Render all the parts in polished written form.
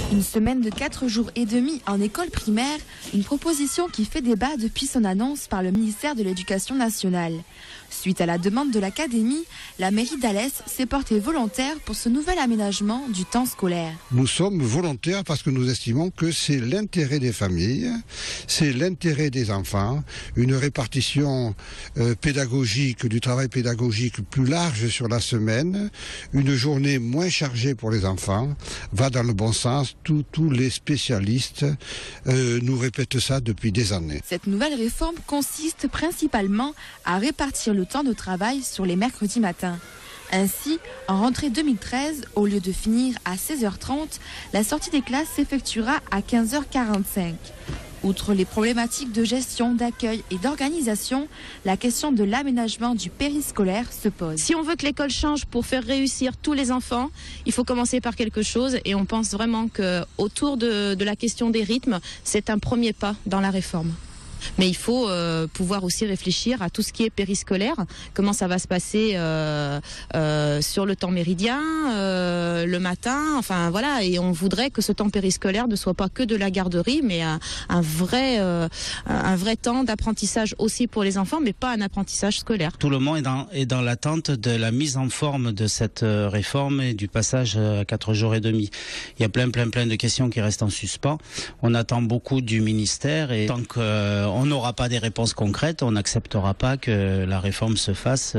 Une semaine de 4 jours et demi en école primaire, une proposition qui fait débat depuis son annonce par le ministère de l'Éducation nationale. Suite à la demande de l'académie, la mairie d'Alès s'est portée volontaire pour ce nouvel aménagement du temps scolaire. Nous sommes volontaires parce que nous estimons que c'est l'intérêt des familles, c'est l'intérêt des enfants, une répartition pédagogique, du travail pédagogique plus large sur la semaine, une journée moins chargée pour les enfants, va dans le bon sens. Tous les spécialistes nous répètent ça depuis des années. Cette nouvelle réforme consiste principalement à répartir le temps de travail sur les mercredis matins. Ainsi, en rentrée 2013, au lieu de finir à 16h30, la sortie des classes s'effectuera à 15h45. Outre les problématiques de gestion, d'accueil et d'organisation, la question de l'aménagement du périscolaire se pose. Si on veut que l'école change pour faire réussir tous les enfants, il faut commencer par quelque chose et on pense vraiment qu'autour de la question des rythmes, c'est un premier pas dans la réforme. Mais il faut pouvoir aussi réfléchir à tout ce qui est périscolaire, comment ça va se passer sur le temps méridien, le matin, enfin voilà, et on voudrait que ce temps périscolaire ne soit pas que de la garderie, mais un vrai temps d'apprentissage aussi pour les enfants, mais pas un apprentissage scolaire. Tout le monde est dans l'attente de la mise en forme de cette réforme et du passage à 4 jours et demi. Il y a plein de questions qui restent en suspens. On attend beaucoup du ministère et tant que on n'aura pas des réponses concrètes, on n'acceptera pas que la réforme se fasse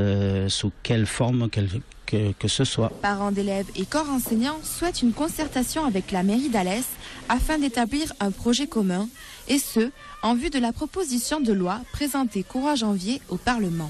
sous quelle forme que ce soit. Parents d'élèves et corps enseignants souhaitent une concertation avec la mairie d'Alès afin d'établir un projet commun, et ce, en vue de la proposition de loi présentée courant janvier au Parlement.